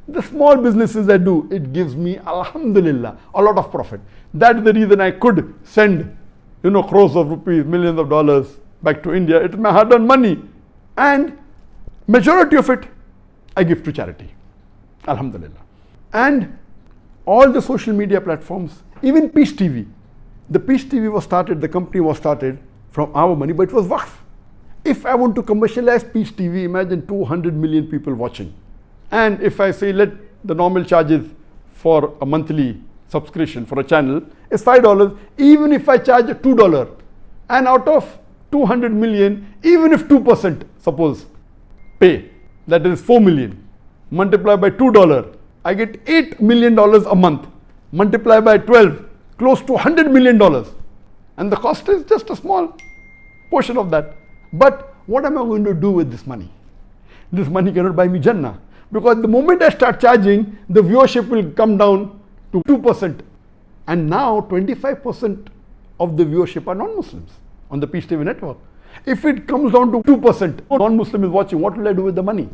The small businesses I do, it gives me, alhamdulillah, a lot of profit. That is the reason I could send, crores of rupees, millions of dollars back to India. It is my hard-earned money. And majority of it, I give to charity. Alhamdulillah. And all the social media platforms, even Peace TV. The Peace TV was started, the company was started from our money, but it was waqf. If I want to commercialize Peace TV, imagine 200 million people watching. And if I say let the normal charges for a monthly subscription for a channel is $5, even if I charge $2, and out of 200 million, even if 2% suppose pay, that is 4 million, multiply by $2, I get $8 million a month, multiply by 12, close to $100 million. And the cost is just a small portion of that. But what am I going to do with this money? This money cannot buy me Jannah. Because the moment I start charging, the viewership will come down to 2%. And now 25% of the viewership are non-Muslims on the Peace TV network. If it comes down to 2%, non-Muslim is watching, what will I do with the money?